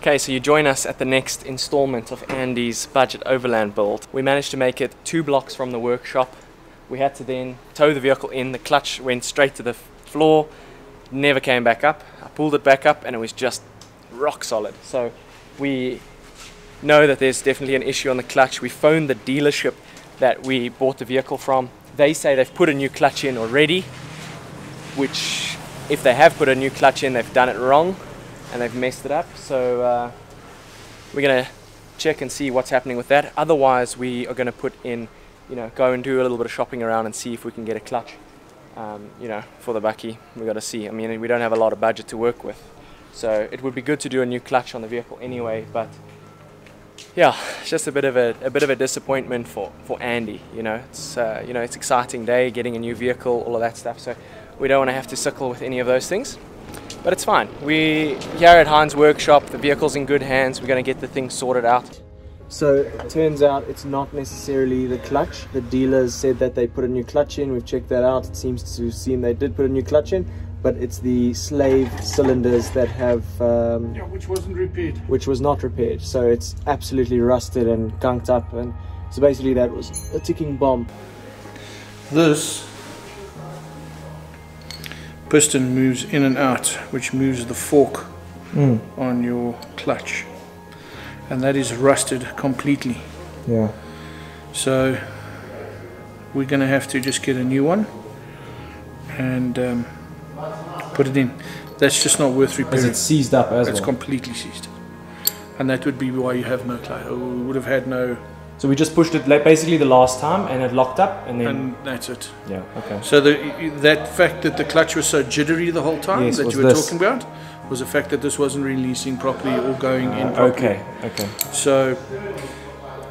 Okay, so you join us at the next installment of Andy's budget overland build. We managed to make it 2 blocks from the workshop. We had to then tow the vehicle in. The clutch went straight to the floor, never came back up. I pulled it back up and it was just rock solid. So we know that there's definitely an issue on the clutch. We phoned the dealership that we bought the vehicle from. They say they've put a new clutch in already, which if they have put a new clutch in, they've done it wrong and they've messed it up. So we're gonna check and see what's happening with that. Otherwise, we are gonna put in, go and do a little bit of shopping around and see if we can get a clutch, for the Bakkie. We got to see. I mean, we don't have a lot of budget to work with, so it would be good to do a new clutch on the vehicle anyway. But yeah, it's just a bit of a disappointment for Andy. It's it's exciting day, getting a new vehicle, all of that stuff. So we don't want to have to suckle with any of those things. But it's fine. We here at Heinz Workshop, the vehicle's in good hands. We're going to get the thing sorted out. So it turns out it's not necessarily the clutch. The dealers said that they put a new clutch in. We've checked that out. It seems to seem they did put a new clutch in, but it's the slave cylinders that have which wasn't repaired. Which was not repaired. So it's absolutely rusted and gunked up, and so basically that was a ticking bomb. This piston moves in and out, which moves the fork on your clutch, and that is rusted completely. Yeah. So we're going to have to just get a new one and put it in. That's just not worth repairing. Is it seized up as well? It's completely seized, and that would be why you have no clutch. We would have had no. So we just pushed it basically the last time and it locked up, and then... And that's it. Yeah, okay. So that fact that the clutch was so jittery the whole time that you were talking about was the fact that this wasn't releasing properly or going in properly. Okay. So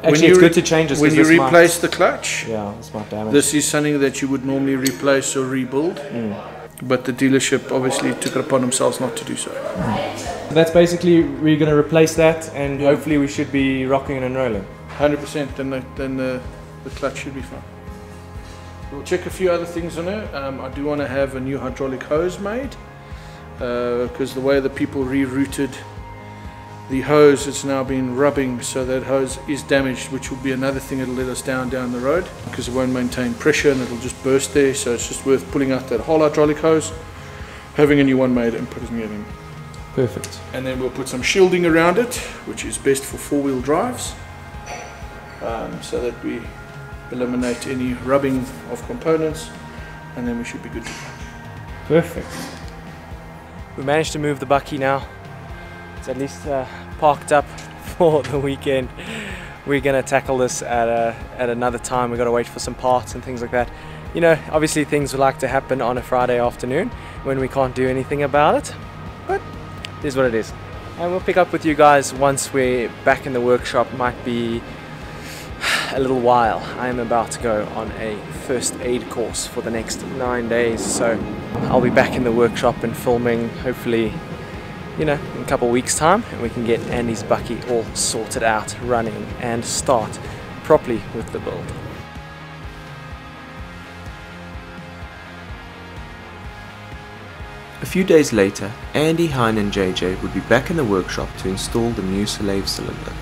actually, it's good to change this. When you replace the clutch, it's not damaged. this is something that you would normally replace or rebuild. But the dealership obviously took it upon themselves not to do so. That's basically, we're going to replace that, and hopefully we should be rocking and rolling. 100%, then the clutch should be fine. We'll check a few other things on it. I do want to have a new hydraulic hose made, because the way the people rerouted the hose, it's now been rubbing, so that hose is damaged, which will be another thing that'll let us down the road, because it won't maintain pressure and it'll just burst there. So it's just worth pulling out that whole hydraulic hose, having a new one made and putting it in. Perfect. And then we'll put some shielding around it, which is best for 4-wheel drives, so that we eliminate any rubbing of components, and then we should be good to go. Perfect. We managed to move the Bakkie now. It's at least parked up for the weekend. We're gonna tackle this at another time. We've got to wait for some parts and things like that. Obviously things would like to happen on a Friday afternoon when we can't do anything about it, but it is what it is. And we'll pick up with you guys once we're back in the workshop. Might be a little while. I am about to go on a first aid course for the next 9 days, so I'll be back in the workshop and filming, hopefully in a couple of weeks time, and we can get Andy's Bakkie all sorted out, running, and start properly with the build. A few days later, Andy, Hein and JJ would be back in the workshop to install the new slave cylinder.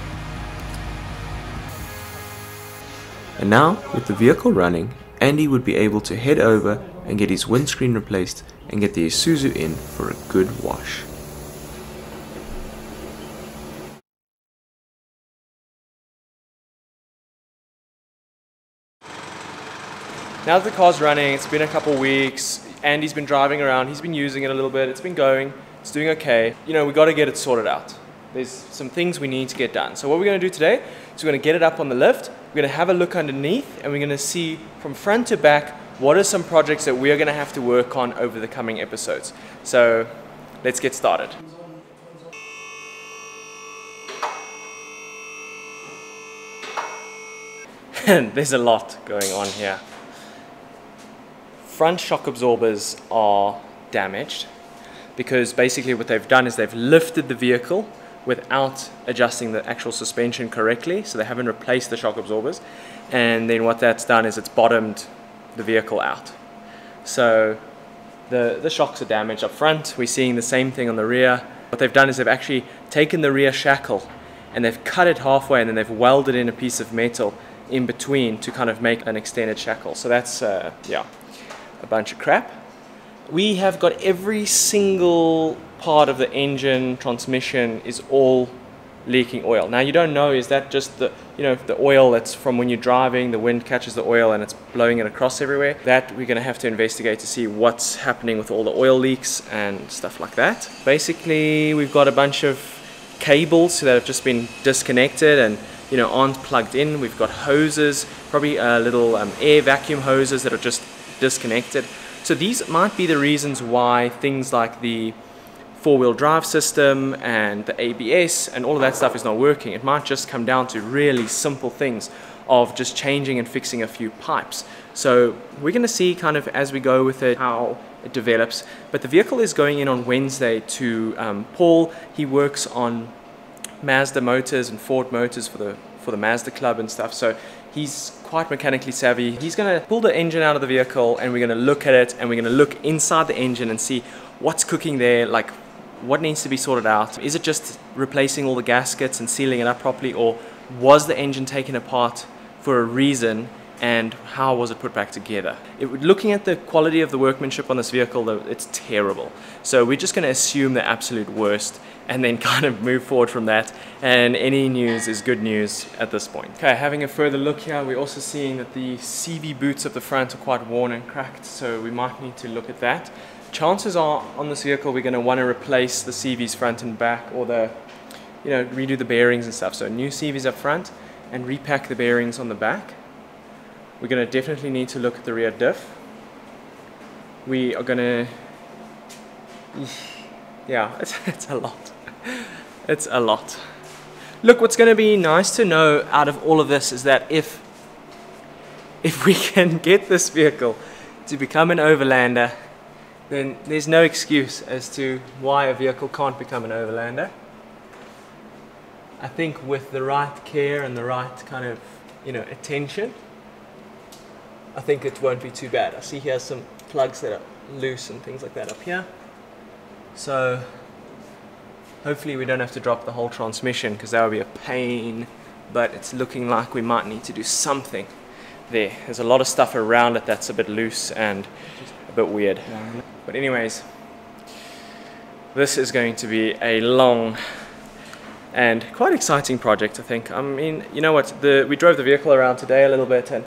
And now, with the vehicle running, Andy would be able to head over and get his windscreen replaced and get the Isuzu in for a good wash. Now that the car's running, it's been a couple weeks, Andy's been driving around, he's been using it a little bit, it's been going, it's doing okay. We got to get it sorted out. There's some things we need to get done. So what we're going to do today is we're going to get it up on the lift, we're going to have a look underneath, and we're going to see from front to back what are some projects that we're going to have to work on over the coming episodes. So let's get started. And there's a lot going on here. Front shock absorbers are damaged because basically what they've done is they've lifted the vehicle without adjusting the actual suspension correctly, so they haven't replaced the shock absorbers, and then what that's done is it's bottomed the vehicle out. So the shocks are damaged up front. We're seeing the same thing on the rear. What they've done is they've actually taken the rear shackle and they've cut it halfway, and then they've welded in a piece of metal in between to kind of make an extended shackle. So that's yeah, a bunch of crap. We have got every single part of the engine, transmission is all leaking oil. Now you don't know, is that just the, you know, the oil that's from when you're driving, the wind catches the oil and it's blowing it across everywhere? That we're going to have to investigate to see what's happening with all the oil leaks and stuff like that. Basically, we've got a bunch of cables that have just been disconnected and, you know, aren't plugged in. We've got hoses, probably little air vacuum hoses that are just disconnected. So these might be the reasons why things like the four-wheel drive system and the ABS and all of that stuff is not working. It might just come down to really simple things of just changing and fixing a few pipes. So we're going to see kind of as we go with it how it develops. But the vehicle is going in on Wednesday to Paul. He works on Mazda motors and Ford motors for the Mazda club and stuff. So he's quite mechanically savvy. He's going to pull the engine out of the vehicle and we're going to look at it and we're going to look inside the engine and see what's cooking there, like what needs to be sorted out. Is it just replacing all the gaskets and sealing it up properly, or was the engine taken apart for a reason and how was it put back together? Looking at the quality of the workmanship on this vehicle, it's terrible. So we're just going to assume the absolute worst and then kind of move forward from that, and any news is good news at this point. Okay, having a further look here, we're also seeing that the CV boots at the front are quite worn and cracked, so we might need to look at that. Chances are on this vehicle we're going to want to replace the CVs front and back, or the, you know, redo the bearings and stuff. So new CVs up front and repack the bearings on the back. We're going to definitely need to look at the rear diff. We are going to, yeah, it's a lot. It's a lot. Look, what's going to be nice to know out of all of this is that if we can get this vehicle to become an overlander, then there's no excuse as to why a vehicle can't become an overlander. I think with the right care and the right kind of, you know, attention, I think it won't be too bad. I see here some plugs that are loose and things like that up here. So hopefully we don't have to drop the whole transmission, because that would be a pain, but it's looking like we might need to do something there. There's a lot of stuff around it that's a bit loose and a bit weird. But anyways, this is going to be a long and quite exciting project, I think. I mean, you know what, we drove the vehicle around today a little bit and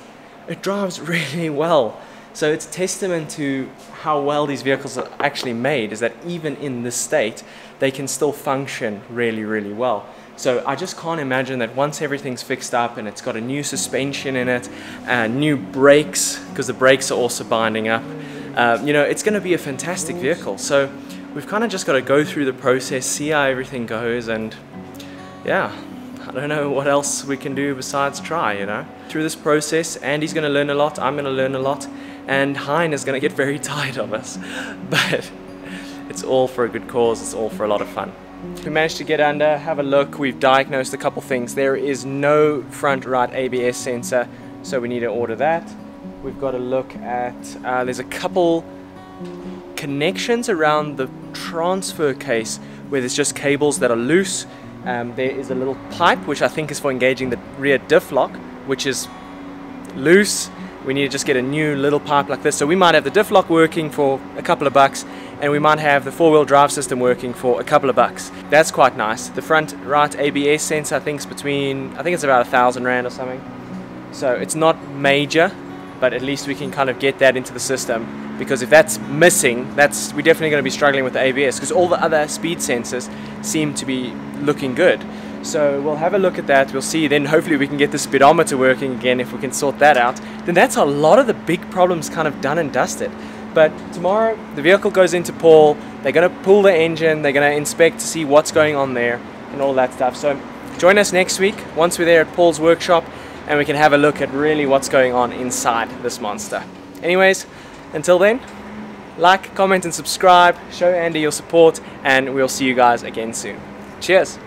it drives really well. So it's testament to how well these vehicles are actually made, is that even in this state, they can still function really, really well. So I just can't imagine that once everything's fixed up and it's got a new suspension in it, new brakes, because the brakes are also binding up, you know, it's going to be a fantastic vehicle. So we've kind of just got to go through the process, see how everything goes, and yeah, I don't know what else we can do besides try, you know. Through this process, Andy's going to learn a lot, I'm going to learn a lot, and Hein is going to get very tired of us. But it's all for a good cause, it's all for a lot of fun. We managed to get under, have a look, we've diagnosed a couple things. There is no front right ABS sensor, so we need to order that. We've got to look at, there's a couple connections around the transfer case where there's just cables that are loose. There is a little pipe which I think is for engaging the rear diff lock, which is loose. We need to just get a new little pipe like this. So we might have the diff lock working for a couple of bucks, and we might have the four-wheel drive system working for a couple of bucks. That's quite nice. The front right ABS sensor I think is it's about 1,000 Rand or something. So it's not major, but at least we can kind of get that into the system, because if that's missing, we're definitely going to be struggling with the ABS, because all the other speed sensors seem to be looking good. So we'll have a look at that, we'll see, then hopefully we can get the speedometer working again. If we can sort that out, then that's a lot of the big problems kind of done and dusted. But tomorrow the vehicle goes into Paul, they're going to pull the engine, they're going to inspect to see what's going on there and all that stuff. So join us next week once we're there at Paul's workshop, and we can have a look at really what's going on inside this monster. Anyways, until then, like, comment and subscribe, show Andy your support, and we'll see you guys again soon. Cheers!